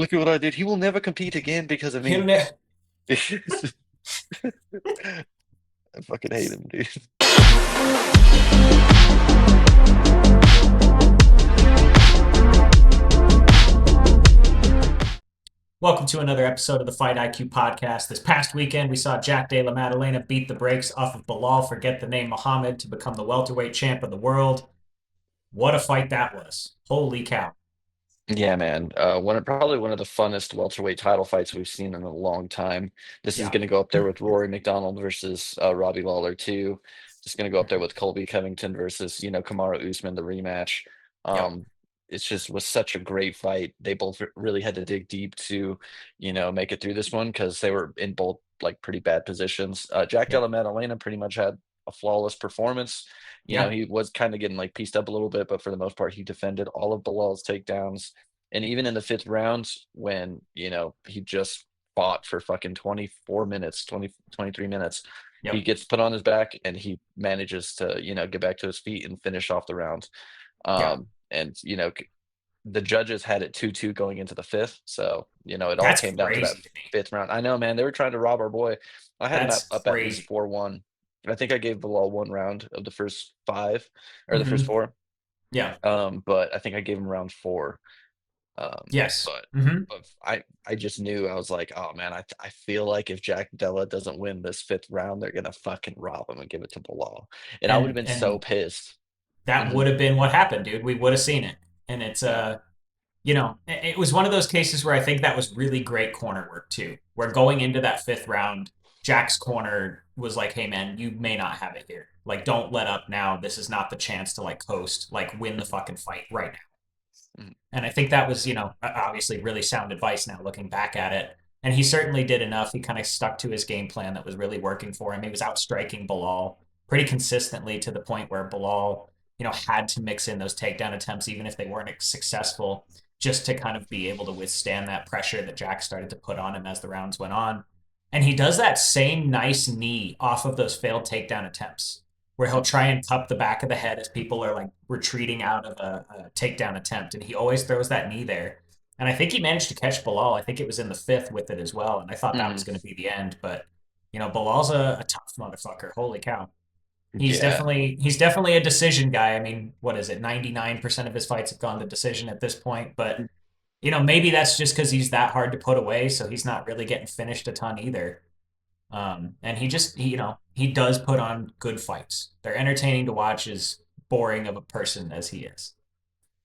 look at what I did. He will never compete again because of He'll me. ne- I fucking hate him, dude. Welcome to another episode of the Fight IQ podcast. This past weekend, we saw Della Maddalena beat the brakes off of Belal, forget the name Muhammad, to become the welterweight champ of the world. What a fight that was. Holy cow. Yeah, man. Probably one of the funnest welterweight title fights we've seen in a long time. This is Yeah. going to go up there with Rory McDonald versus Robbie Lawler too. Just going to go up there with Colby Covington versus Kamaru Usman, the rematch. Yep. Um, it's just was such a great fight. They both really had to dig deep to make it through this one because they were in both like pretty bad positions. Jack Yep. Della Maddalena pretty much had a flawless performance. Yeah. He was kind of getting like pieced up a little bit, but for the most part, he defended all of Bilal's takedowns. And even in the fifth round, when, he just fought for fucking 24 minutes, 23 minutes, he Yep. gets put on his back and he manages to, get back to his feet and finish off the round. Yeah. And, the judges had it 2-2 going into the fifth. So, it all That's came down to that crazy to me. fifth round. I know, man, they were trying to rob our boy. I had him That's up at least crazy. 4-1. I think I gave Bilal one round of the first five or the first Hmm. four. Yeah. But I think I gave him round four. Um, Yes. but Hmm. I just knew. I was like, oh man, I feel like if Jack Della doesn't win this fifth round, they're gonna fucking rob him and give it to Bilal. And I would have And been so and pissed. that Hmm. would have been what happened, dude. We would have seen it. And it's Yeah. it was one of those cases where I think that was really great corner work too. Where going into that fifth round, Jack's corner was like, "Hey man, you may not have it here. Like, don't let up now. This is not the chance to like coast, like win the fucking fight right now." Mhm. And I think that was, obviously really sound advice now looking back at it. And he certainly did enough. He kind of stuck to his game plan that was really working for him. He was outstriking Belal pretty consistently to the point where Belal, had to mix in those takedown attempts, even if they weren't successful, just to kind of be able to withstand that pressure that Jack started to put on him as the rounds went on. And he does that same nice knee off of those failed takedown attempts where he'll try and cup the back of the head as people are like retreating out of a takedown attempt. And he always throws that knee there. And I think he managed to catch Belal. I think it was in the fifth with it as well. And I thought that was Mhm. going to be the end. But, Belal's a tough motherfucker. Holy cow. Yeah. He's definitely a decision guy. I mean, what is it? 99% of his fights have gone to decision at this point. But, maybe that's just because he's that hard to put away. So he's not really getting finished a ton either. And he does put on good fights. They're entertaining to watch, as boring of a person as he is.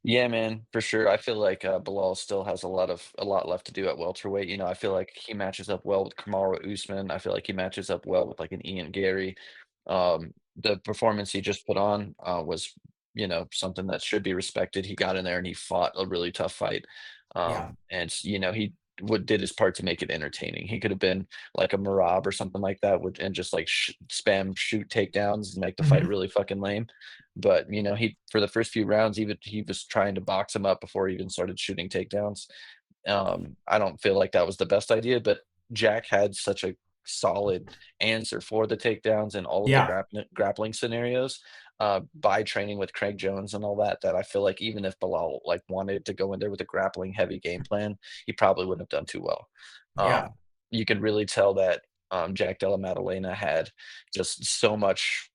Yeah, man, for sure. I feel like Bilal still has a lot left to do at welterweight. I feel like he matches up well with Kamaru Usman. I feel like he matches up well with like an Ian Gary. The performance he just put on was, something that should be respected. He got in there and he fought a really tough fight. Yeah. And he would did his part to make it entertaining. He could have been like a Marab or something like that, and just like spam shoot takedowns and make the fight Hmm. really fucking lame. But he for the first few rounds, even he was trying to box him up before he even started shooting takedowns. I don't feel like that was the best idea, but Jack had such a solid answer for the takedowns and all of the Yeah. grappling scenarios by training with Craig Jones and all that. That I feel like even if Bilal like wanted to go in there with a grappling heavy game plan, he probably wouldn't have done too well. Yeah. You could really tell that Jack Della Maddalena had just so much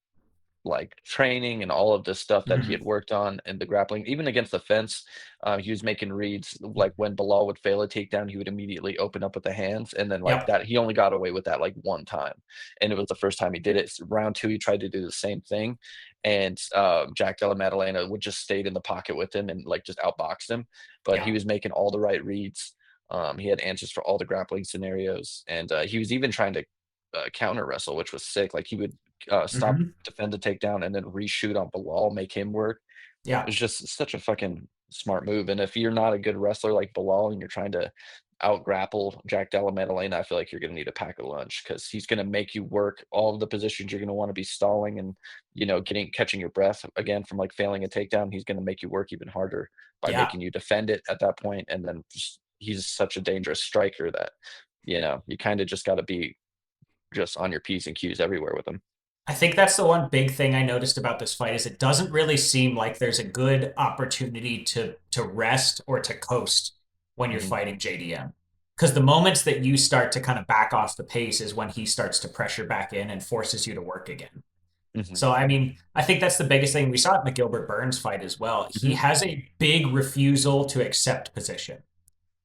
like training and all of this stuff that he Hmm. had worked on and the grappling, even against the fence. He was making reads like when Bilal would fail a takedown, he would immediately open up with the hands, and then like Yep. that, he only got away with that like one time, and it was the first time he did it. Round two, he tried to do the same thing, and Jack Della Maddalena would just stayed in the pocket with him and like just outboxed him, but he Yeah. was making all the right reads. He had answers for all the grappling scenarios, and he was even trying to counter wrestle, which was sick. Like he would stop, Hmm. defend the takedown, and then reshoot on Bilal, make him work. It Yeah. was just such a fucking smart move. And if you're not a good wrestler like Bilal and you're trying to out grapple Jack Della Maddalena, I feel like you're going to need a pack of lunch because he's going to make you work all of the positions you're going to want to be stalling and getting catching your breath again from like failing a takedown. He's going to make you work even harder by Yeah. making you defend it at that point, and then he's such a dangerous striker that you kind of just got to be just on your P's and Q's everywhere with him. I think that's the one big thing I noticed about this fight is it doesn't really seem like there's a good opportunity to rest or to coast when you're Mhm. fighting JDM. Because the moments that you start to kind of back off the pace is when he starts to pressure back in and forces you to work again. Mhm. So, I mean, I think that's the biggest thing. We saw it in the Gilbert Burns fight as well. He Mhm. has a big refusal to accept position.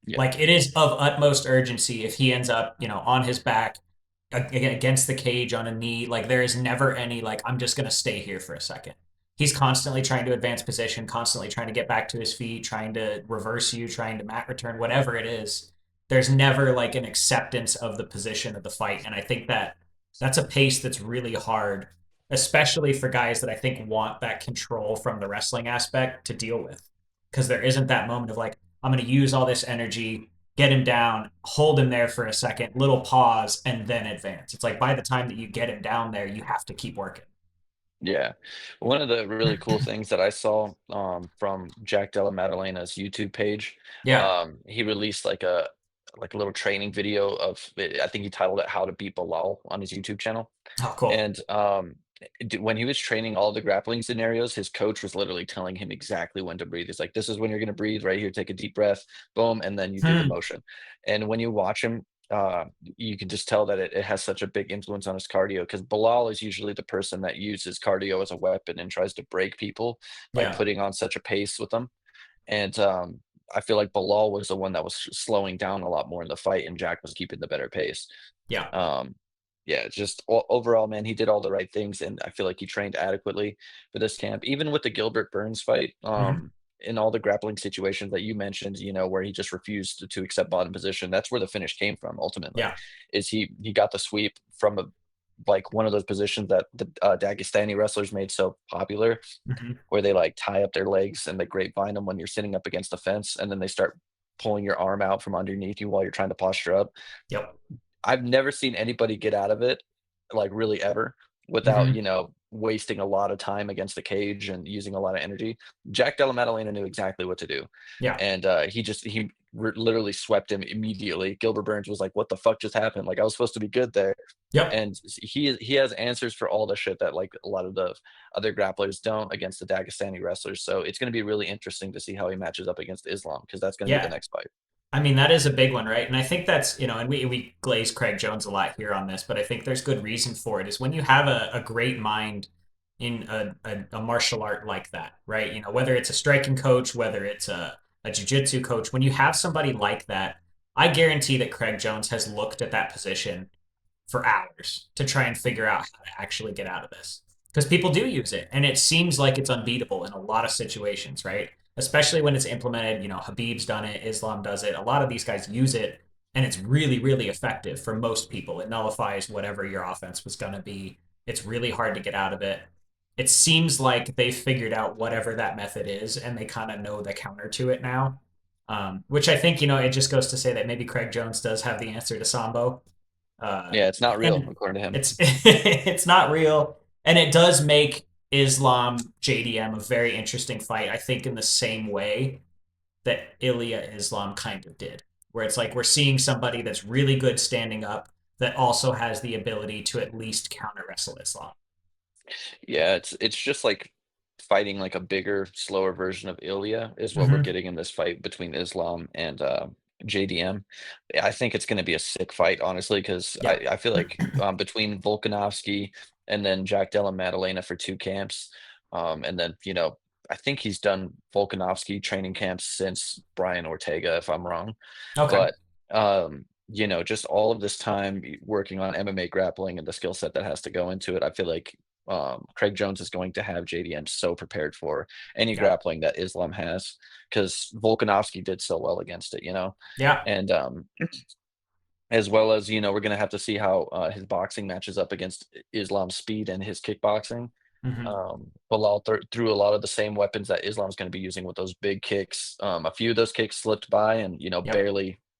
Yeah. Like, it is of utmost urgency if he ends up, on his back against the cage on a knee. Like, there is never any, like, I'm just going to stay here for a second. He's constantly trying to advance position, constantly trying to get back to his feet, trying to reverse you, trying to mat return, whatever it is. There's never like an acceptance of the position of the fight. And I think that that's a pace that's really hard, especially for guys that I think want that control from the wrestling aspect to deal with. Because there isn't that moment of like, I'm going to use all this energy, get him down, hold him there for a second, little pause, and then advance. It's like by the time that you get him down there, you have to keep working. Yeah. One of the really cool things that I saw, from Jack Della Maddalena's YouTube page, Yeah. he released like a little training video of I think he titled it "How to Beat Belal" on his YouTube channel. Oh, cool. And, when he was training all the grappling scenarios, his coach was literally telling him exactly when to breathe. He's like, "This is when you're gonna breathe right here, take a deep breath, boom, and then you do the Hmm. motion." And when you watch him, you can just tell that it has such a big influence on his cardio, because Bilal is usually the person that uses cardio as a weapon and tries to break people by Yeah. putting on such a pace with them. And, I feel like Bilal was the one that was slowing down a lot more in the fight, and Jack was keeping the better pace. Yeah. Um, yeah, just overall, man, he did all the right things, and I feel like he trained adequately for this camp. Even with the Gilbert Burns fight, Hmm. in all the grappling situations that you mentioned, where he just refused to accept bottom position, that's where the finish came from ultimately. Yeah. Is he got the sweep from one of those positions that the Dagestani wrestlers made so popular, Hmm. where they like tie up their legs and they grapevine them when you're sitting up against the fence, and then they start pulling your arm out from underneath you while you're trying to posture up. Yep. I've never seen anybody get out of it, like, really ever, without, Hmm. wasting a lot of time against the cage and using a lot of energy. Jack Della Maddalena knew exactly what to do, Yeah. and, he literally swept him immediately. Gilbert Burns was like, "What the fuck just happened? Like, I was supposed to be good there." Yep. And he has answers for all the shit that, like, a lot of the other grapplers don't against the Dagestani wrestlers, so it's gonna be really interesting to see how he matches up against Islam, because that's gonna be the Yeah. next fight. I mean, that is a big one, right? And I think that's, and we glaze Craig Jones a lot here on this, but I think there's good reason for it is when you have a great mind in a martial art like that, right? Whether it's a striking coach, whether it's a jiu-jitsu coach, when you have somebody like that, I guarantee that Craig Jones has looked at that position for hours to try and figure out how to actually get out of this. Because people do use it, and it seems like it's unbeatable in a lot of situations, right? Especially when it's implemented. Habib's done it, Islam does it. A lot of these guys use it, and it's really, really effective for most people. It nullifies whatever your offense was going to be. It's really hard to get out of it. It seems like they figured out whatever that method is, and they kind of know the counter to it now. Which I think, it just goes to say that maybe Craig Jones does have the answer to Sambo, uh, Yeah, it's not real, and according to him. it's not real, and it does make Islam JDM a very interesting fight. I think in the same way that Ilya Islam kind of did, where it's like we're seeing somebody that's really good standing up that also has the ability to at least counter wrestle Islam. Yeah, it's just like fighting like a bigger, slower version of Ilya is what we're Hmm. getting in this fight between Islam and JDM. I think it's going to be a sick fight, honestly, because Yeah. I feel like between Volkanovski and then Jack Della Maddalena for two camps, and then I think he's done Volkanovski training camps since Brian Ortega, if I'm wrong. Okay. But just all of this time working on MMA grappling and the skill set that has to go into it, I feel like Craig Jones is going to have JDM so prepared for any Yeah. grappling that Islam has, because Volkanovski did so well against it, Yeah. and as well as we're gonna have to see how his boxing matches up against Islam's speed and his kickboxing. Hmm. Bilal threw a lot of the same weapons that Islam's going to be using with those big kicks. A few of those kicks slipped by, and Yep.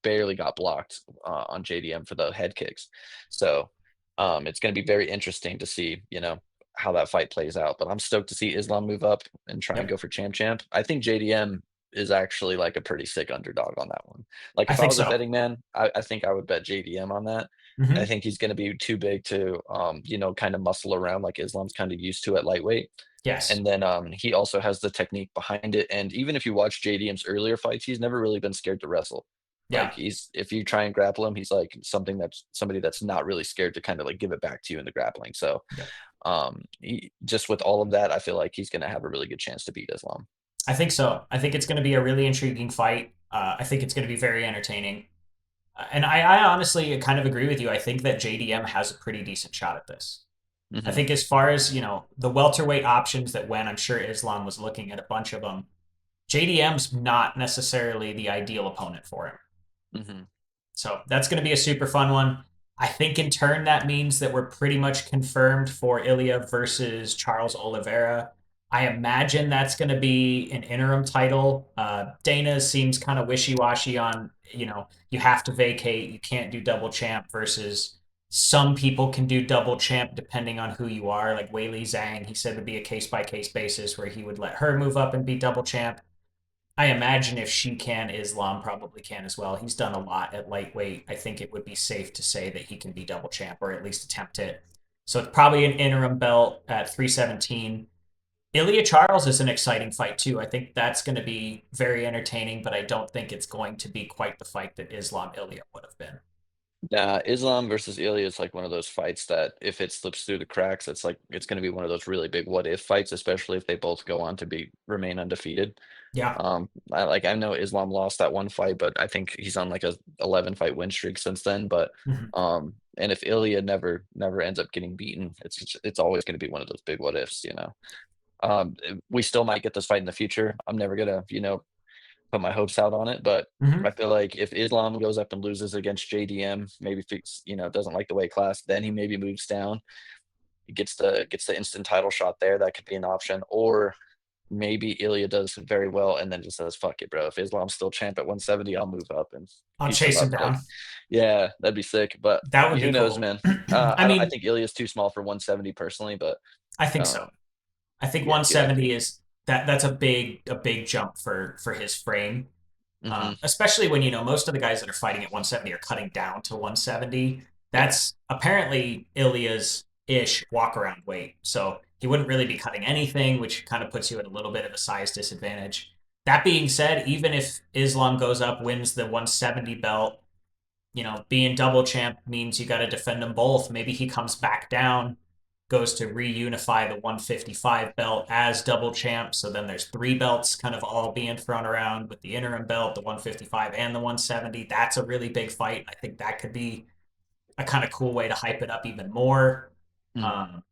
barely got blocked on JDM for the head kicks. So it's going to be very interesting to see how that fight plays out. But I'm stoked to see Islam move up and try and go Yep. for champ. I think JDM. is actually like a pretty sick underdog on that one. Like I if I think was a so. betting man, I think I would bet JDM on that. I Hmm. think he's going to be too big to, kind of muscle around like Islam's kind of used to at lightweight. Yes. And then he also has the technique behind it. And even if you watch JDM's earlier fights, he's never really been scared to wrestle. Like Yeah. he's if you try and grapple him, he's like somebody that's not really scared to kind of like give it back to you in the grappling. So Yeah. just with all of that, I feel like he's going to have a really good chance to beat Islam. I think so. I think it's going to be a really intriguing fight. I think it's going to be very entertaining. And I honestly kind of agree with you. I think that JDM has a pretty decent shot at this. I Hmm. think as far as, the welterweight options that went, I'm sure Islam was looking at a bunch of them. JDM's not necessarily the ideal opponent for him. Hmm. So that's going to be a super fun one. I think in turn that means that we're pretty much confirmed for Ilya versus Charles Oliveira. I imagine that's going to be an interim title. Dana seems kind of wishy washy on, you have to vacate, you can't do double champ versus some people can do double champ depending on who you are. Like Weili Zhang, he said it would be a case by case basis where he would let her move up and be double champ. I imagine if she can, Islam probably can as well. He's done a lot at lightweight. I think it would be safe to say that he can be double champ or at least attempt it. So it's probably an interim belt at 317. Ilya Charles is an exciting fight too. I think that's going to be very entertaining, but I don't think it's going to be quite the fight that Islam Ilya would have been. Islam versus Ilya is like one of those fights that if it slips through the cracks, it's going to be one of those really big what if fights, especially if they both go on to be remain undefeated. Yeah. I know Islam lost that one fight, but I think he's on like a 11 fight win streak since then. But Mm-hmm. and if Ilya never ends up getting beaten, it's always going to be one of those big what ifs. We still might get this fight in the future. I'm never gonna put my hopes out on it, but I Mm-hmm. feel like if Islam goes up and loses against JDM, maybe doesn't like the weight class, then he maybe moves down. He gets the instant title shot there. That could be an option, or maybe Ilya does very well and then just says, "Fuck it, bro. If Islam's still champ at 170, I'll move up and I'll piece him chase him up." down. Like, yeah, that'd be sick. But That would be who knows, cool. man? I I mean, think Ilya's too small for 170 personally, but I think so. um, I think yeah, get after 170 it. is that's a big jump for his frame. Hmm. Especially when most of the guys that are fighting at 170 are cutting down to 170. Yeah, That's apparently Ilya's ish walk around weight. So he wouldn't really be cutting anything, which kind of puts you at a little bit of a size disadvantage. That being said, even if Islam goes up, wins the 170 belt, being double champ means you got to defend them both. Maybe he comes back down, goes to reunify the 155 belt as double champ. So then there's three belts kind of all being thrown around with the interim belt, the 155 and the 170. That's a really big fight. I think that could be a kind of cool way to hype it up even more. mhm. Um,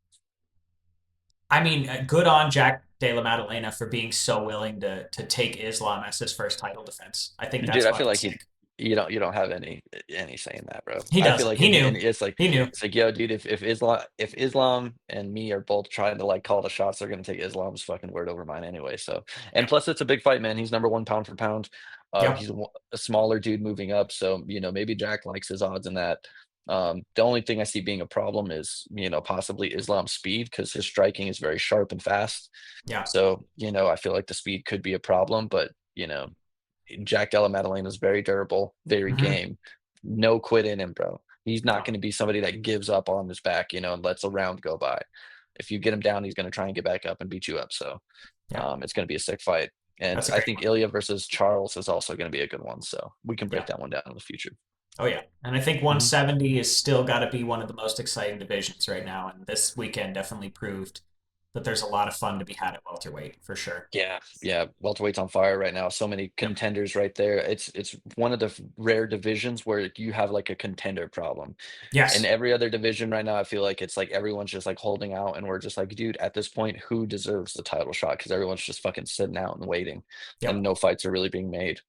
I mean, good on Jack Della Maddalena for being so willing to take Islam as his first title defense. I think Dude, that's I feel fucking like sick. you don't have any say in that, bro. He I feel doesn't. like He and knew. He knew. it's like, yo, dude, if Islam and me are both trying to like call the shots, they're gonna take Islam's fucking word over mine anyway. So, and Yeah. plus, it's a big fight, man. He's number one pound for pound. Yep. He's a smaller dude moving up, so maybe Jack likes his odds in that. The only thing I see being a problem is possibly Islam's speed because his striking is very sharp and fast. Yeah. So I feel like the speed could be a problem, but Jack Della Maddalena is very durable, very Mm-hmm. game. No quit in him, bro. He's not No. going to be somebody that gives up on his back, and lets a round go by. If you get him down, he's going to try and get back up and beat you up. So Yeah. it's going to be a sick fight. And That's a I great think one. Ilya versus Charles is also going to be a good one. So we can break Yeah. that one down in the future. Oh yeah. And I think Mhm. 170 is still got to be one of the most exciting divisions right now. And this weekend definitely proved that there's a lot of fun to be had at welterweight for sure. Yeah, yeah, welterweight's on fire right now. So many Yep. contenders right there. It's one of the rare divisions where you have like a contender problem. In Yes. every other division right now, I feel like it's like everyone's just like holding out, and we're just like, dude, at this point, who deserves the title shot? Because everyone's just fucking sitting out and waiting, and Yep. no fights are really being made.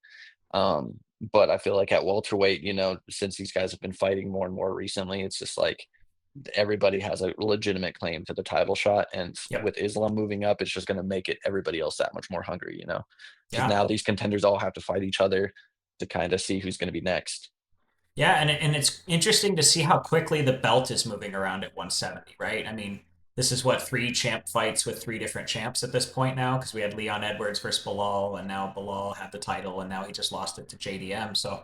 But I feel like at welterweight, since these guys have been fighting more and more recently, it's just like everybody has a legitimate claim to the title shot. And Yep. with Islam moving up, it's just going to make it everybody else that much more hungry, because Yeah. now these contenders all have to fight each other to kind of see who's going to be next. Yeah. And it's interesting to see how quickly the belt is moving around at 170, right? I mean, this is what, three champ fights with three different champs at this point now, because we had Leon Edwards versus Belal, and now Belal had the title, and now he just lost it to JDM. So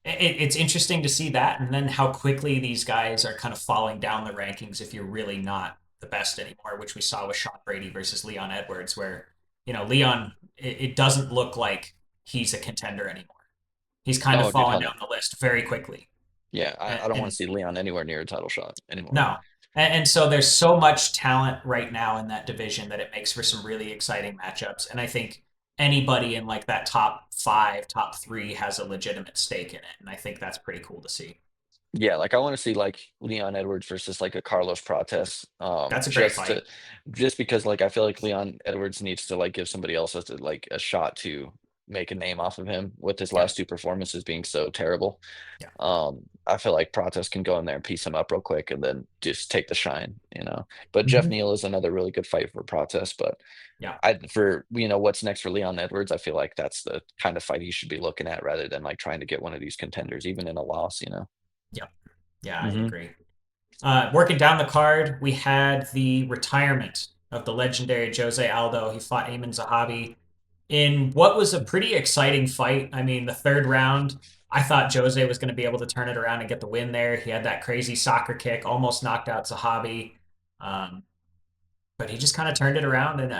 it's interesting to see that, and then how quickly these guys are kind of falling down the rankings if you're really not the best anymore, which we saw with Sean Brady versus Leon Edwards, where Leon, it doesn't look like he's a contender anymore. He's kind of Oh, dude, fallen hell no. down the list very quickly, Yeah, and, I don't want and to see Leon anywhere near a title shot anymore. no. And so there's so much talent right now in that division that it makes for some really exciting matchups. And I think anybody in like that top five, top three has a legitimate stake in it. And I think that's pretty cool to see. Yeah, like I want to see like Leon Edwards versus like a Carlos Prates, That's a great fight. just because like I feel like Leon Edwards needs to like give somebody else like a shot to make a name off of him with his Yeah. last two performances being so terrible. Yeah. I feel like Prates can go in there and piece him up real quick and then just take the shine, you know. But Jeff Mm-hmm. Neal is another really good fight for Prates, but Yeah. I for what's next for Leon Edwards, I feel like that's the kind of fight he should be looking at rather than like trying to get one of these contenders, even in a loss, you know. Yeah. Yeah. I Hmm. agree. Working down the card, we had the retirement of the legendary Jose Aldo. He fought Eamon Zahabi in what was a pretty exciting fight. I mean, the third round, I thought Jose was going to be able to turn it around and get the win there. He had that crazy soccer kick, almost knocked out Zahabi. Um, but he just kind of turned it around and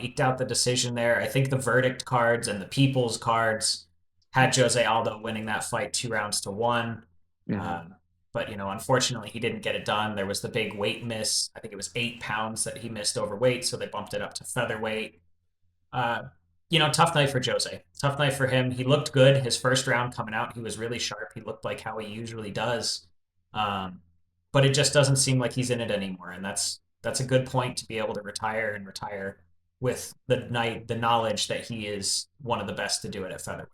eked out the decision there. I think the verdict cards and the people's cards had Jose Aldo winning that fight 2 rounds to 1. Hmm. Um, but unfortunately, he didn't get it done. There was the big weight miss. I think it was 8 pounds that he missed overweight, so they bumped it up to featherweight. Uh, tough night for Jose. Tough night for him. He looked good his first round coming out. He was really sharp. He looked like how he usually does. Um, but it just doesn't seem like he's in it anymore, and that's a good point to be able to retire with the knowledge that he is one of the best to do it at featherweight.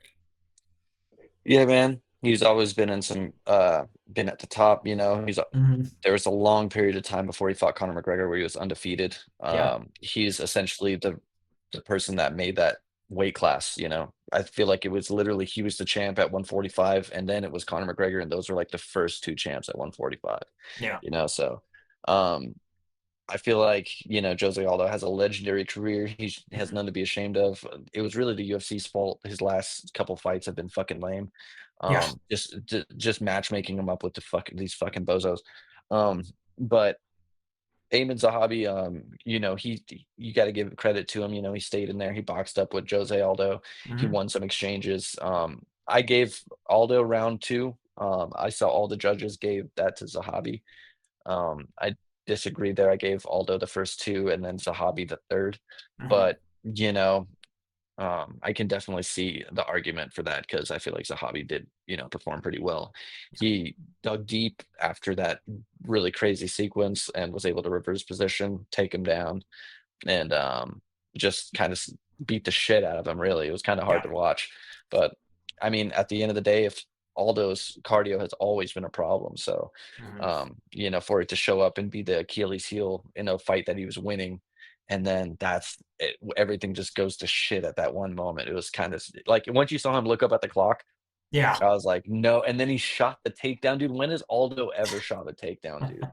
Yeah, man. He's always been in some been at the top, you know. Mm-hmm. There was a long period of time before he fought Conor McGregor where he was undefeated. Yeah, He's essentially the person that made that weight class, you know. I feel like it was literally he was the champ at 145 and then it was Conor McGregor and those were like the first two champs at 145, yeah, you know. So um I feel like, Jose Aldo has a legendary career. He has none to be ashamed of. It was really the UFC's fault. His last couple fights have been fucking lame. yeah. Just matchmaking him up with these fucking bozos. Um, but Eamon Zahabi, you got to give credit to him. You know, he stayed in there. He boxed up with Jose Aldo. He Mm-hmm. won some exchanges. I gave Aldo round two. I saw all the judges gave that to Zahabi. I disagree there. I gave Aldo the first two and then Zahabi the third. Mm-hmm. But, I can definitely see the argument for that because I feel like Zahabi did, perform pretty well. He dug deep after that really crazy sequence and was able to reverse position, take him down, and just kind of beat the shit out of him. Really, it was kind of hard Yeah. to watch. But I mean, at the end of the day, if Aldo's cardio has always been a problem, so Mm-hmm. for it to show up and be the Achilles heel in a fight that he was winning, and then that's it, everything just goes to shit at that one moment. It was kind of like once you saw him look up at the clock, Yeah. I was like, no. And then he shot the takedown, dude. When has Aldo ever shot a takedown, dude?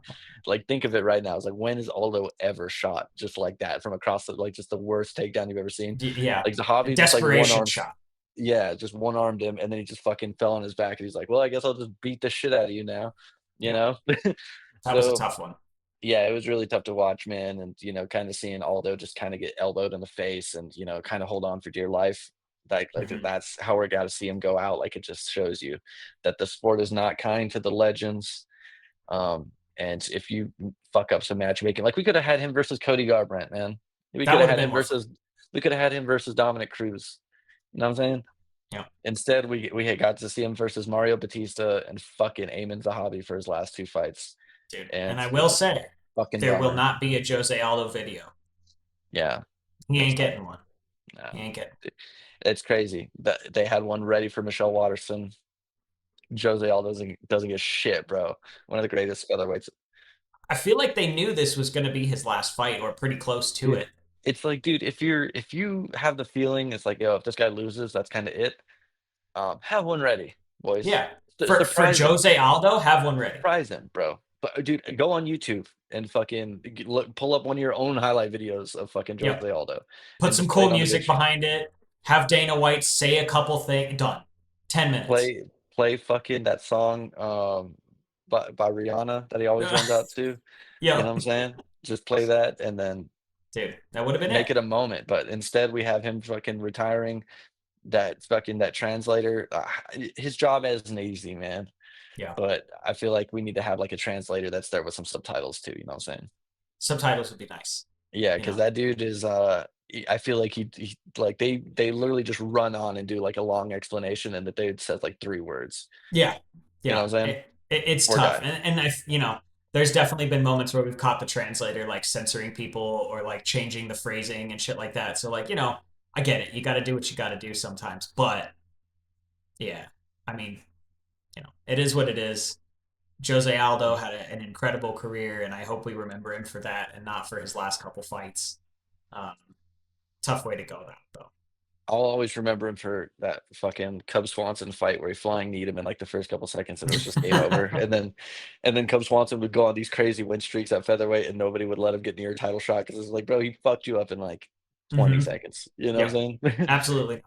Like, think of it right now. It's like, when has Aldo ever shot just like that from across like just the worst takedown you've ever seen? Yeah. Like A Zahavi just like one desperation arm, shot. yeah, just one armed him, and then he just fucking fell on his back, and he's like, well, I guess I'll just beat the shit out of you now, you Yep. know? That was a So tough one. yeah, it was really tough to watch, man, and, kind of seeing Aldo just kinda get elbowed in the face and, kinda hold on for dear life. Like, Mm-hmm. that's how we're gotta see him go out, like, it just shows you that the sport is not kind to the legends, and if you fuck up some matchmaking like, we coulda had him versus Cody Garbrandt, man. We That coulda would have had been him more fun. versus Dominic Cruz. You know what I'm saying? Yeah. Instead, we had got to see him versus Mario Batista and fucking Amin Zahabi for his last 2 fights, Dude. And and, I will say, fucking there will bummer. not be a Jose Aldo video. Yeah, He it's ain't tough. getting one. He No. ain't getting. It's crazy that they had one ready for Michelle Waterson. Jose Aldo doesn't get shit, bro. One of the greatest featherweights. I feel like they knew this was going to be his last fight, or pretty close to Dude, it. it's like, dude, if you have the feeling it's like, yo, if this guy loses, that's kind of it. Have one ready, boys. Yeah. For Surprise him. Jose Aldo, have one ready. Surprise him, bro. But dude, go on YouTube and fucking look, pull up one of your own highlight videos of fucking Yep. Jose Aldo Put and some just play cool it on the big music screen. behind it. Have Dana White say a couple things. Done. 10 minutes. Play fucking that song by Rihanna that he always runs out to. You know what Yep. I'm saying? Just play that and then Dude, that would have been make it. it a moment. But instead, we have him fucking retiring that translator. His job isn't easy, man. Yeah. But I feel like we need to have like a translator that's there with some subtitles too. You know what I'm saying? Subtitles would be nice. Yeah, You because know. that dude is I feel like he like they literally just run on and do like a long explanation and that they says like 3 words. Yeah. You know Yeah. what I'm saying? It's Poor tough. guy. And there's definitely been moments where we've caught the translator like censoring people or like changing the phrasing and shit like that. So like, I get it. You got to do what you got to do sometimes. But yeah, I mean, it is what it is. Jose Aldo had an incredible career, and I hope we remember him for that and not for his last couple fights. Um, Tough way to go, that though. I'll always remember him for that fucking Cub Swanson fight where he flying kneed him in like the first couple seconds and it was just game over. And then Cub Swanson would go on these crazy win streaks at featherweight and nobody would let him get near a title shot because it's like, bro, he fucked you up in like 20 Mm-hmm. seconds. You know what Yep, I'm saying? absolutely.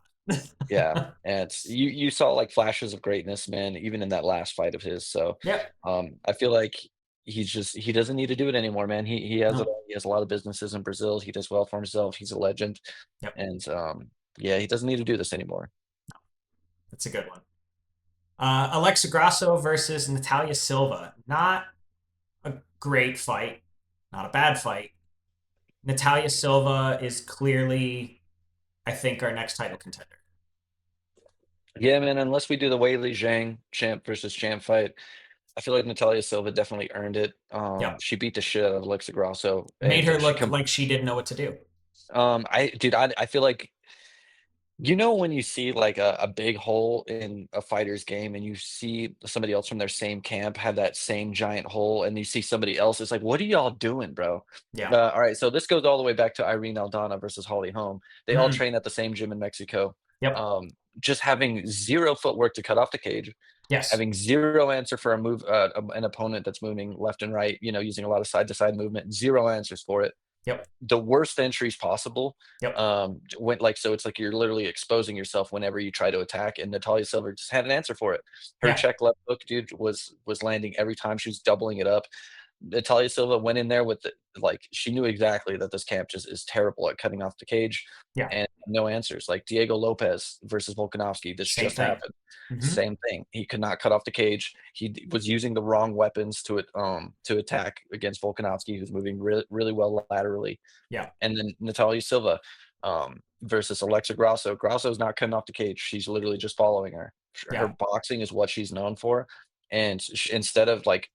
Yeah, and you saw like flashes of greatness, man, even in that last fight of his. So, Yep. I feel like he doesn't need to do it anymore, man. He has it No. all. He has a lot of businesses in Brazil. He does well for himself. He's a legend, Yep. and yeah, he doesn't need to do this anymore. That's a good one. Alexa Grasso versus Natalia Silva. Not a great fight. Not a bad fight. Natalia Silva is clearly, I think, our next title contender. Yeah, man. Unless we do the Weili Zhang champ versus champ fight, I feel like Natalia Silva definitely earned it. Yep. She beat the shit out of Alexa Grasso, Made and her she look come. like she didn't know what to do. I feel like when you see like a big hole in a fighter's game and you see somebody else from their same camp have that same giant hole and you see somebody else, it's like, what are y'all doing, bro? Yeah. All right, so this goes all the way back to Irene Aldana versus Holly Holm. They all Mm-hmm. train at the same gym in Mexico. Yep. Um, just having zero footwork to cut off the cage, Yes. having zero answer for a move, an opponent that's moving left and right, using a lot of side to side movement, zero answers for it, Yep. the worst entries possible. Yep. When like so it's like you're literally exposing yourself whenever you try to attack, and Natalia Silver just had an answer for it. Her Yeah. check left hook, dude, was landing every time. She was doubling it up. Natalia Silva went in there with like she knew exactly that this camp just is terrible at cutting off the cage Yeah. and no answers. Like Diego Lopez versus Volkanovski, this Same just thing. happened. Mm-hmm. Same thing. He could not cut off the cage. Was using the wrong weapons to attack against Volkanovski, who's moving really well laterally. Yeah. And then Natalia Silva versus Alexa Grasso. Grasso's not cutting off the cage. She's literally just following her. Her Yeah. boxing is what she's known for. And instead of like,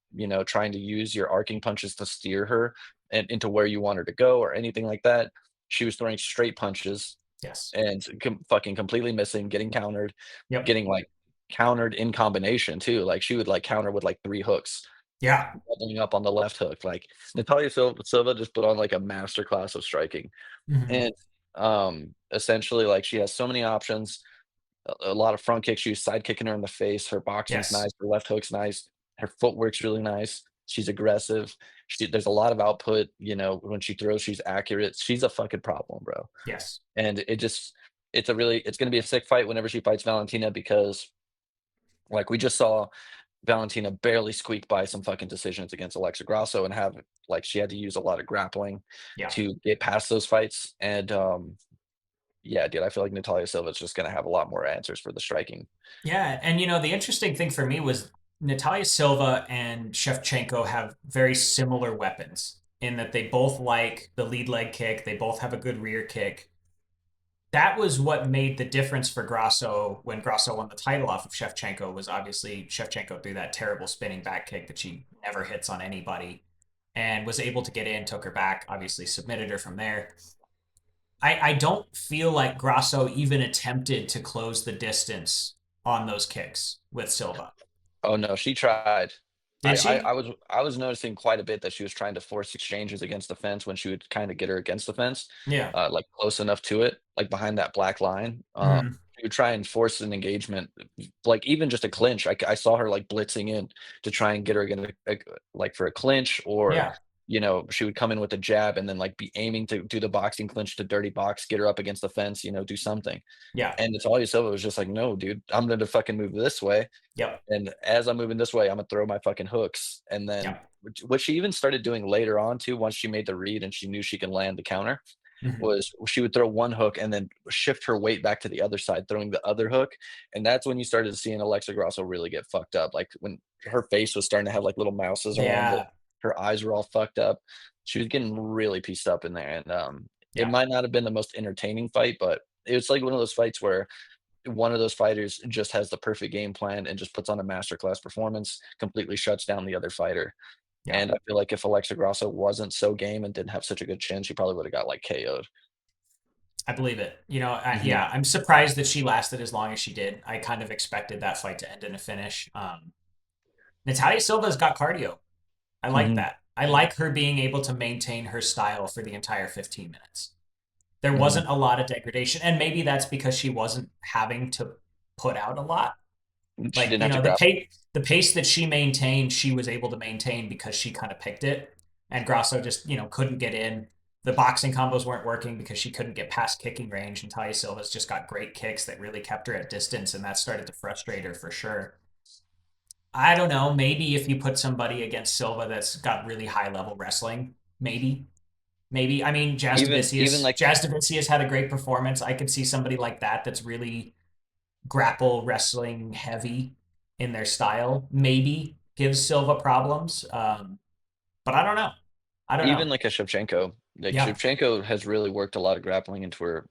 trying to use your arcing punches to steer her and into where you want her to go or anything like that, she was throwing straight punches Yes. and fucking completely missing, getting countered, Yep. getting like countered in combination too. Like she would like counter with like 3 hooks, Yeah. doubling up on the left hook. Like Natalia Silva just put on like a master class of striking. Mm-hmm. And essentially, like she has so many options, a lot of front kicks. She was side kicking her in the face. Her boxing's Yes. nice. Her left hook's nice. Her footwork's really nice. She's aggressive. There's a lot of output. When she throws, she's accurate. She's a fucking problem, bro. Yes. And it's gonna be a sick fight whenever she fights Valentina because like we just saw Valentina barely squeak by some fucking decisions against Alexa Grasso and have like she had to use a lot of grappling Yeah. to get past those fights. And yeah, dude, I feel like Natalia Silva is just gonna have a lot more answers for the striking. Yeah. And the interesting thing for me was Natalia Silva and Shevchenko have very similar weapons in that they both like the lead leg kick. They both have a good rear kick. That was what made the difference for Grasso when Grasso won the title off of Shevchenko was obviously Shevchenko threw that terrible spinning back kick that she never hits on anybody and was able to get in, took her back, obviously submitted her from there. I don't feel like Grasso even attempted to close the distance on those kicks with Silva. Oh no, she tried. Did she? I was noticing quite a bit that she was trying to force exchanges against the fence when she would kind of get her against the fence, Yeah. like close enough to it, like behind that black line. Mm-hmm. she would try and force an engagement, like even just a clinch. I saw her like blitzing in to try and get her gonna like for a clinch, or Yeah. she would come in with a jab and then like be aiming to do the boxing clinch to dirty box, get her up against the fence, do something. Yeah. And Natalia Silva was just like, no, dude, I'm gonna fucking move this way. Yep. And as I'm moving this way, I'm gonna throw my fucking hooks. And then Yep. what she even started doing later on too, once she made the read and she knew she can land the counter, Hmm. was she would throw one hook and then shift her weight back to the other side, throwing the other hook. And that's when you started seeing Alexa Grasso really get fucked up. Like when her face was starting to have like little mouses around it, Yeah. her eyes were all fucked up. She was getting really pieced up in there. And it Yeah. might not have been the most entertaining fight, but it was like one of those fights where one of those fighters just has the perfect game plan and just puts on a masterclass performance, completely shuts down the other fighter. Yeah. And I feel like if Alexa Grasso wasn't so game and didn't have such a good chin, she probably would have got like KO'd. I believe it. Mhm, Yeah, I'm surprised that she lasted as long as she did. I kind of expected that fight to end in a finish. Natalia Silva's got cardio. I like mhm, that. I like her being able to maintain her style for the entire 15 minutes. There mhm. wasn't a lot of degradation, and maybe that's because she wasn't having to put out a lot. She Like, didn't have to the pace that she maintained, she was able to maintain because she kind of picked it. And Grasso just, couldn't get in. The boxing combos weren't working because she couldn't get past kicking range. And Talia Silva's just got great kicks that really kept her at distance, and that started to frustrate her for sure. I don't know. Maybe if you put somebody against Silva that's got really high level wrestling, maybe. Maybe. I mean, even like Jazz Davicius had a great performance. I could see somebody like that that's really grapple wrestling heavy in their style. Maybe gives Silva problems. But I don't know. I don't know. even like a Shevchenko. Like Yeah. Shevchenko has really worked a lot of grappling into her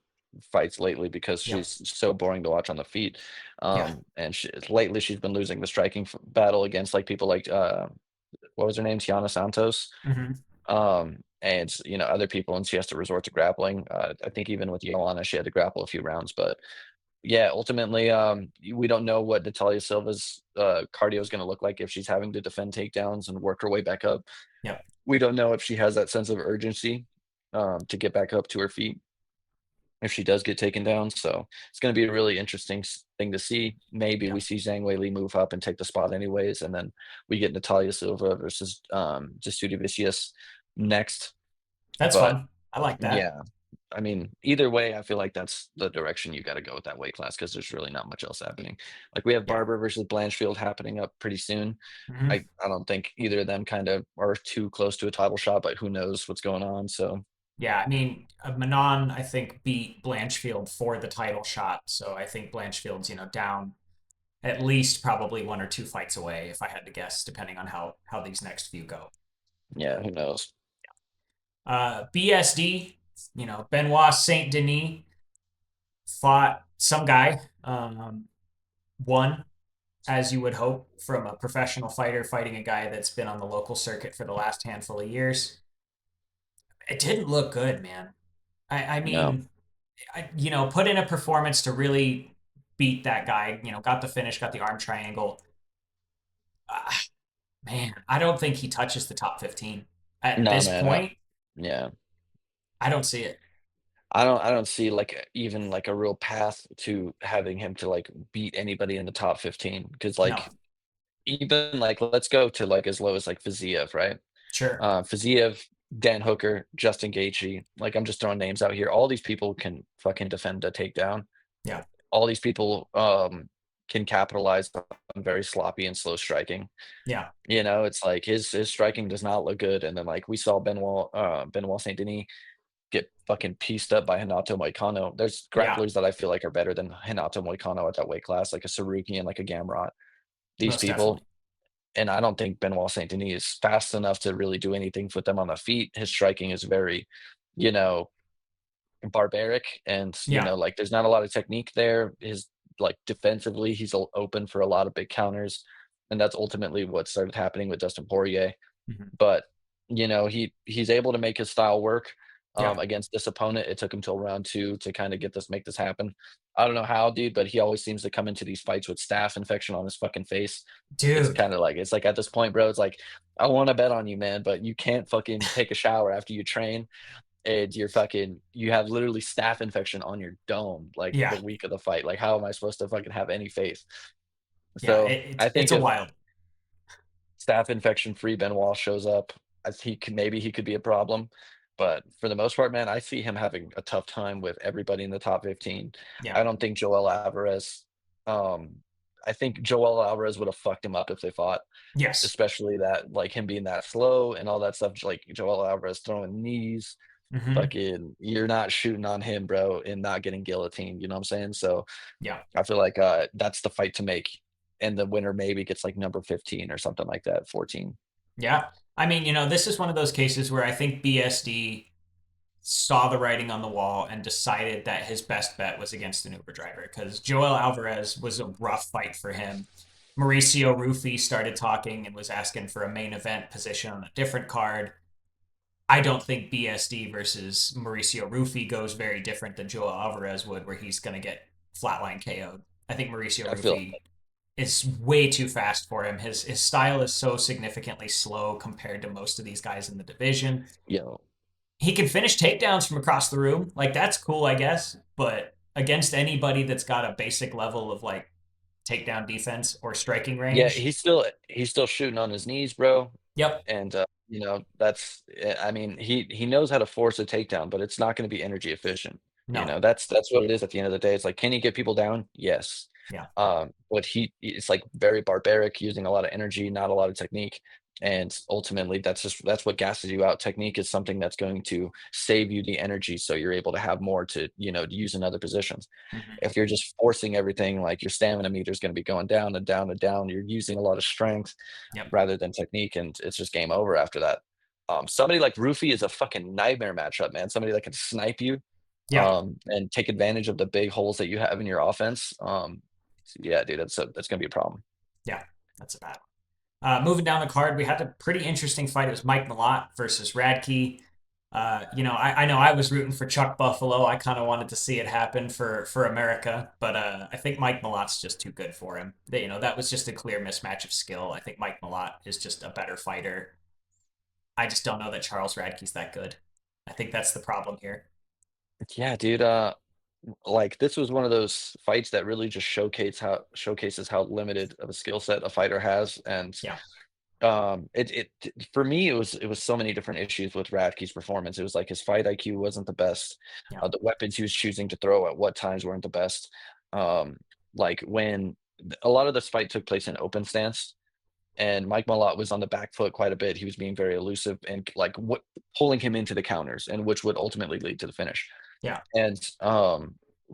fights lately because Yeah. she's so boring to watch on the feet. Yeah. And lately she's been losing the striking battle against like people like what was her name, Tiana Santos. Hmm. And other people, and she has to resort to grappling. I think even with Joanna, she had to grapple a few rounds, but yeah, ultimately, we don't know what Natalia Silva's cardio is going to look like if she's having to defend takedowns and work her way back up. Yeah. We don't know if she has that sense of urgency to get back up to her feet if she does get taken down. So it's going to be a really interesting thing to see. Maybe Yeah. we see Zhang Weili move up and take the spot anyways, and then we get Natalia Silva versus Justicia Vicious next. That's But fun. I like that. yeah, I mean, either way, I feel like that's the direction you gotta go with that weight class because there's really not much else happening. Like, we have Yeah. Barber versus Blanchfield happening up pretty soon. Hmm. I don't think either of them kinda are too close to a title shot, but who knows what's going on, so Yeah. I mean, Manon, I think, beat Blanchfield for the title shot. So I think Blanchfield's, down at least probably one or two fights away, if I had to guess, depending on how these next few go. yeah, who knows? BSD, Benoit Saint Denis fought some guy, won as you would hope from a professional fighter fighting a guy that's been on the local circuit for the last handful of years. It didn't look good, man. I No. mean, put in a performance to really beat that guy. Got the finish, got the arm triangle. Uh, Man, I don't think he touches the top 15 at No, this man, point. yeah. I don't see it. I don't see, like, even, like, a real path to having him to, like, beat anybody in the top 15 because, No, like, even, like, let's go to, like, as low as, like, Fiziev, right? sure, Fiziev, Dan Hooker, Justin Gaethje, like, I'm just throwing names out here. All these people can fucking defend a takedown. yeah, All these people, can capitalize on very sloppy and slow striking. yeah, It's like his striking does not look good, and then, like, we saw Benoit Saint Denis get fucking pieced up by Renato Moicano. There's yeah, grapplers that I feel like are better than Renato Moicano at that weight class, like a Saruki and like a Gamrot. These most definitely. people, and I don't think Benoit Saint Denis is fast enough to really do anything with them on the feet. His striking is very, you know, barbaric, and Yeah, like there's not a lot of technique there. His like defensively, he's open for a lot of big counters, and that's ultimately what started happening with Dustin Poirier. mhm, But, he's able to make his style work, yeah, against this opponent. It took him till round 2 to kinda make this happen. I don't know how, dude, but he always seems to come into these fights with staph infection on his fucking face. dude. It's like at this point, bro, it's like, "I wanna bet on you, man, but you can't fucking take a shower after you train." and you have literally staph infection on your dome like Yeah, the week of the fight. Like, how am I supposed to fucking have any faith? yeah, So I it's think a if wild. staph infection free Benoit shows up, maybe he could be a problem. But for the most part, man, I see him having a tough time with everybody in the top 15. Yeah. I don't think Joel Alvarez. Um, I think Joel Alvarez would have fucked him up if they fought, Yes. especially that like him being that slow and all that stuff. Like Joel Alvarez throwing knees, Hmm. fucking, you're not shooting on him, bro, and not getting guillotined. You know what I'm saying? So Yeah. I feel like that's the fight to make, and the winner maybe gets like number 15 or something like that, 14. Yeah. I mean, this is one of those cases where I think BSD saw the writing on the wall and decided that his best bet was against an Uber driver because Joel Alvarez was a rough fight for him. Mauricio Rufy started talking and was asking for a main event position on a different card. I don't think BSD versus Mauricio Rufy goes very different than Joel Alvarez would, where he's going to get flatline KO'd. I think Mauricio I feel, Rufy is way too fast for him. His style is so significantly slow compared to most of these guys in the division. you know, He can finish takedowns from across the room. Like that's cool, I guess. But against anybody that's got a basic level of like takedown defense or striking yeah, range, he's still shooting on his knees, bro. yep, And that's I mean, he knows how to force a takedown, but it's not going to be energy efficient. no, That's what it is at the end of the day. It's like, can he get people down? Yes. yeah, But it's like very barbaric, using a lot of energy, not a lot of technique. And ultimately that's what gasses you out. Technique is something that's going to save you the energy so you're able to have more to, use in other positions. mm-hmm. If you're just forcing everything, like your stamina meter is going to be going down and down and down. You're using a lot of strength Yep, rather than technique, and it's just game over after that. Somebody like Rufy is a fucking nightmare matchup, man. Somebody that can snipe you, yeah, and take advantage of the big holes that you have in your offense. So yeah, dude, that's gonna be a problem. yeah. That's a bad one. Moving down the card, we had a pretty interesting fight. It was Mike Malott versus Radke. I know I was rooting for Chuck Buffalo. I kind of wanted to see it happen for America, but I think Mike Malott's just too good for him. That was just a clear mismatch of skill. I think Mike Malott is just a better fighter. I just don't know that Charles Radke's that good. I think that's the problem here. Yeah, dude. Like this was one of those fights that really just showcases how limited of a skill set a fighter has, and Yeah, for me, it was so many different issues with Radke's performance. It was like his fight IQ wasn't the best. yeah, The weapons he was choosing to throw at what times weren't the best. Um, like when a lot of this fight took place in open stance, and Mike Malott was on the back foot quite a bit. He was being very elusive and like what pulling him into the counters, and which would ultimately lead to the finish. yeah, And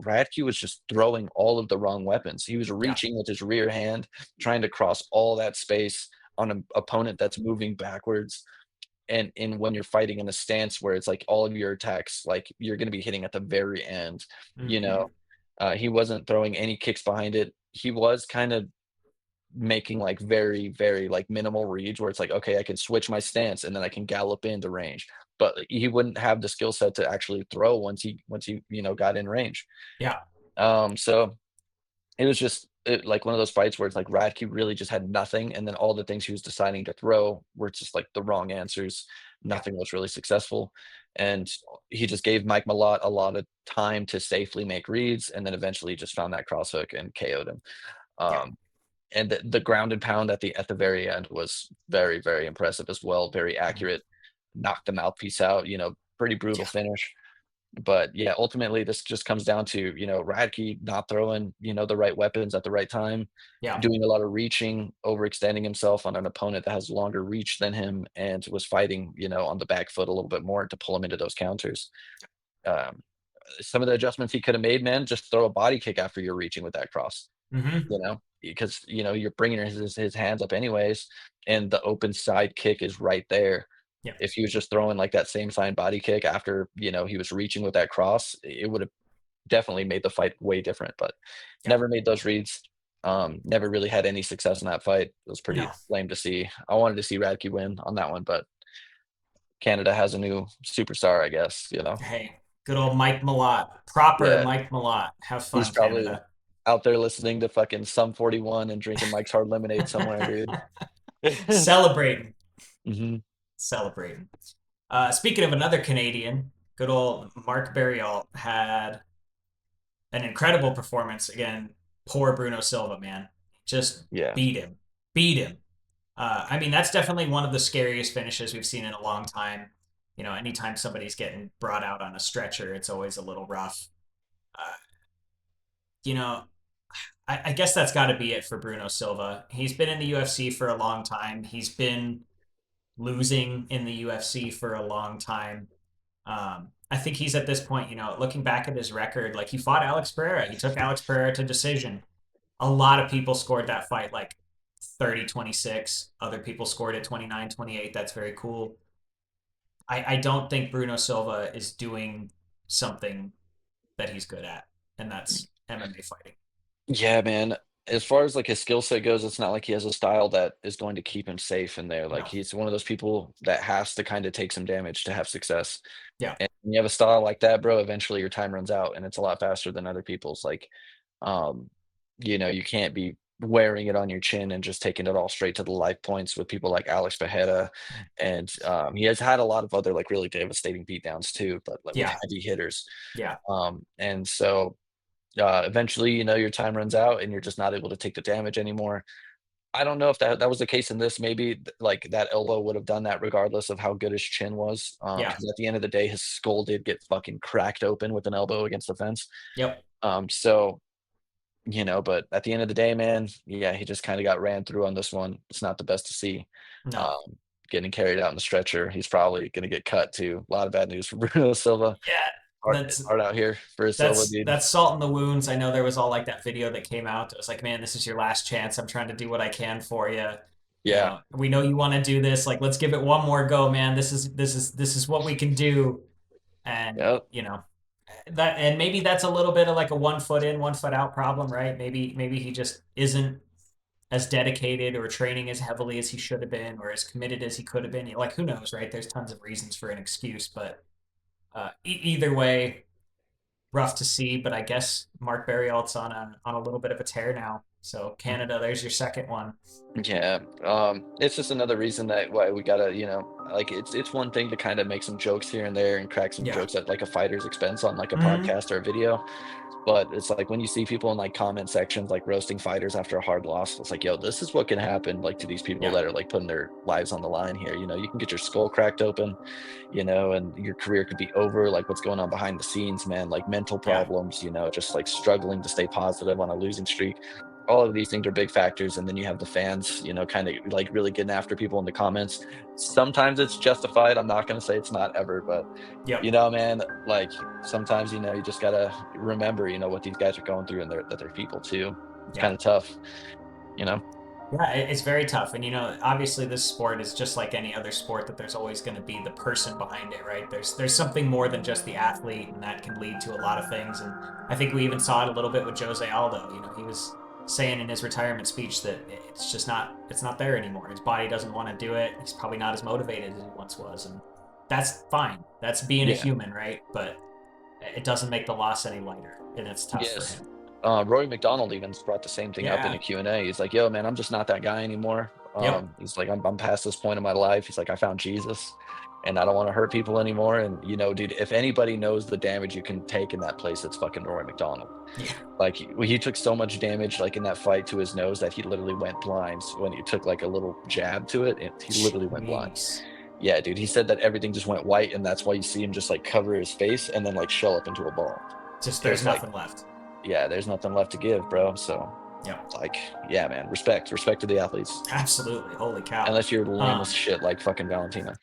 Radke was just throwing all of the wrong weapons. He was yeah, reaching with his rear hand, trying to cross all that space on an opponent that's moving backwards. And when you're fighting in a stance where it's like all of your attacks, like you're going to be hitting at the very end, you hmm, know, he wasn't throwing any kicks behind it. He was kind of making like very, very like minimal reads where it's like, okay, I can switch my stance and then I can gallop into range. But he wouldn't have the skill set to actually throw once he got in range. yeah, So it was just like one of those fights where it's like Radke really just had nothing, and then all the things he was deciding to throw were just like the wrong answers. yeah, Nothing was really successful, and he just gave Mike Malott a lot of time to safely make reads, and then eventually just found that cross hook and KO'd him. yeah, Um, and the ground and pound at the very end was very, very impressive as well, very mhm, accurate, knocked the mouthpiece out, pretty brutal yeah, finish. But yeah, ultimately this just comes down to, Radke not throwing, the right weapons at the right time, yeah, doing a lot of reaching, overextending himself on an opponent that has longer reach than him and was fighting, on the back foot a little bit more to pull him into those counters. Um, some of the adjustments he could have made, man, just throw a body kick after you're reaching with that cross. hmm, Because, you're bringing his hands up anyways, and the open side kick is right there. yeah, If he was just throwing, like, that same side body kick after, he was reaching with that cross, it would've definitely made the fight way different, but yeah. never made those reads, never really had any success in that fight. It was No, pretty lame to see. I wanted to see Radke win on that one, but Canada has a new superstar, I guess? hey, good old Mike Malott, proper Yeah, Mike Malott. Have he's fun, probably Canada. out there listening to fucking Sum 41 and drinking Mike's Hard Lemonade somewhere, dude. Celebrating, Mhm. celebrating. Speaking of another Canadian, good old Marc Barriault had an incredible performance again. Poor Bruno Silva, man, just Yeah. beat him, beat him. I mean, that's definitely one of the scariest finishes we've seen in a long time. You know, anytime somebody's getting brought out on a stretcher, it's always a little rough. Uh, you know, I guess that's got to be it for Bruno Silva. He's been in the UFC for a long time. He's been losing in the UFC for a long time. I think he's at this point, looking back at his record, like he fought Alex Pereira. He took Alex Pereira to decision. A lot of people scored that fight like 30-26. Other people scored it 29-28. That's very cool. I don't think Bruno Silva is doing something that he's good at, and that's MMA fighting. Yeah, man. As far as like his skill set goes, it's not like he has a style that is going to keep him safe in there. Like No. he's one of those people that has to kind of take some damage to have success. Yeah. And when you have a style like that, bro, eventually your time runs out and it's a lot faster than other people's. Like, um, you can't be wearing it on your chin and just taking it all straight to the life points with people like Alex Pereira. And he has had a lot of other like really devastating beatdowns too, but like with Yeah. heavy hitters. Yeah. And so eventually, your time runs out and you're just not able to take the damage anymore. I don't know if that was the case in this. Maybe like that elbow would have done that regardless of how good his chin was. Yeah. Because at the end of the day, his skull did get fucking cracked open with an elbow against the fence. Yep. So but at the end of the day, man, yeah, he just kind of got ran through on this one. It's not the best to see. No. Um, Getting carried out in the stretcher. He's probably going to get cut too. A lot of bad news for Bruno Silva. Yeah. Hard, That's hard out here for Silva, that's dude. that's salt in the wounds. I know there was all like that video that came out. It was like, man, this is your last chance. I'm trying to do what I can for you. Yeah. We know you want to do this. Like, let's give it one more go, man. This is what we can do. And Yep. that, and maybe that's a little bit of like a 1 foot in, 1 foot out problem, right? Maybe he just isn't as dedicated or training as heavily as he should have been or as committed as he could have been. Like, who knows, right? There's tons of reasons for an excuse, but either way, rough to see, but I guess Marc Barriault's on a little bit of a tear now. So Canada, there's your second one. Yeah, it's just another reason that why we gotta, like it's one thing to kind of make some jokes here and there and crack some Yeah. jokes at like a fighter's expense on like a Mm-hmm. podcast or a video, but it's like when you see people in like comment sections like roasting fighters after a hard loss, it's like, yo, this is what can happen like to these people Yeah. that are like putting their lives on the line here. You can get your skull cracked open, and your career could be over. Like what's going on behind the scenes, man, like mental Yeah. problems, just like struggling to stay positive on a losing streak. All of these things are big factors, and then you have the fans, kind of like really getting after people in the comments. Sometimes it's justified. I'm not going to say it's not ever, but Yep. man, like sometimes you just gotta remember what these guys are going through, and that they're people too. It's Yeah. kind of tough, you know. Yeah, it's very tough. And obviously this sport is just like any other sport that there's always going to be the person behind it, right? There's something more than just the athlete, and that can lead to a lot of things. And I think we even saw it a little bit with Jose Aldo. He was saying in his retirement speech that it's not there anymore. His body doesn't want to do it. He's probably not as motivated as he once was, and that's fine. That's being a Yeah. human, right? But it doesn't make the loss any lighter, and it's tough for Yes. him. Rory McDonald even brought the same thing up in a Yeah. Q&A. He's like, yo, man, I'm just not that guy anymore. Yep. He's like, I'm past this point in my life. He's like, I found Jesus and I don't want to hurt people anymore. And, dude, if anybody knows the damage you can take in that place, it's fucking Rory McDonald. Yeah. Like he took so much damage like in that fight to his nose that he literally went blind when he took like a little jab to it. He literally went blind. Jeez. Yeah, dude. He said that everything just went white, and that's why you see him just like cover his face and then like shell up into a ball. Just there's Because like, nothing left. yeah, there's nothing left to give, bro. So Yep. like, yeah, man, respect to the athletes. Absolutely. Holy cow. Unless you're lame as Um, shit like fucking Valentina.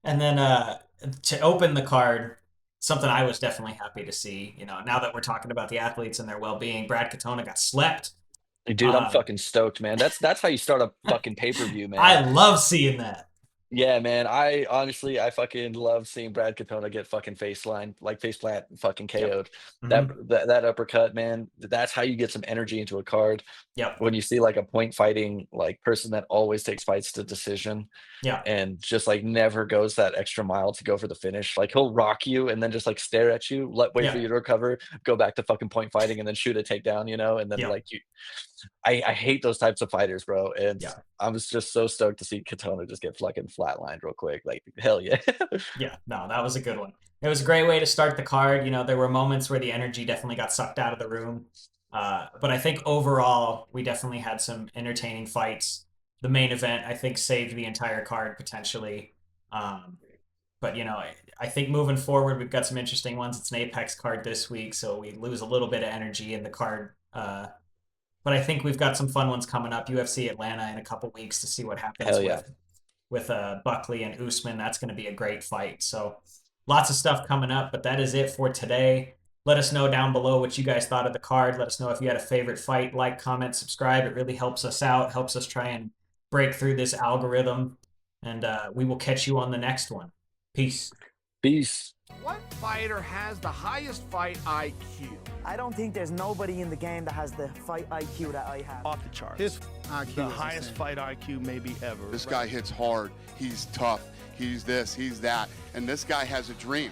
and then to open the card, something I was definitely happy to see. Now that we're talking about the athletes and their well-being, Brad Katona got slept. Dude, I'm Um, fucking stoked, man. That's how you start a fucking pay-per-view, man. I love seeing that. Yeah, man. I honestly, I fucking love seeing Brad Katona get fucking face plant, fucking Yep. KO'd. That, Mm-hmm. that uppercut, man. That's how you get some energy into a card. Yep. When you see like a point fighting like person that always takes fights to decision Yep. and just like never goes that extra mile to go for the finish. Like he'll rock you and then just like stare at you, wait for Yep. you to recover, go back to fucking point fighting, and then shoot a takedown, and then Yep. like you. I hate those types of fighters, bro, and Yeah. I was just so stoked to see Katona just get fucking flatlined real quick, like, hell yeah. Yeah, no, that was a good one. It was a great way to start the card. You know, there were moments where the energy definitely got sucked out of the room. But I think overall, we definitely had some entertaining fights. The main event, I think, saved the entire card potentially. Um, but, you know, I think moving forward, we've got some interesting ones. It's an Apex card this week, so we lose a little bit of energy in the card. But I think we've got some fun ones coming up. UFC Atlanta in a couple weeks to see what happens Hell yeah. with Buckley and Usman. That's going to be a great fight. So lots of stuff coming up, but that is it for today. Let us know down below what you guys thought of the card. Let us know if you had a favorite fight. Like, comment, subscribe. It really helps us out, helps us try and break through this algorithm. And we will catch you on the next one. Peace. Peace. What fighter has the highest fight IQ? I don't think there's nobody in the game that has the fight IQ that I have. Off the charts. His IQ the is highest insane. fight IQ maybe ever. This guy hits hard. He's tough. He's this, he's that. And this guy has a dream.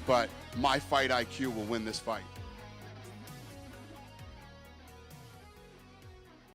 But my fight IQ will win this fight.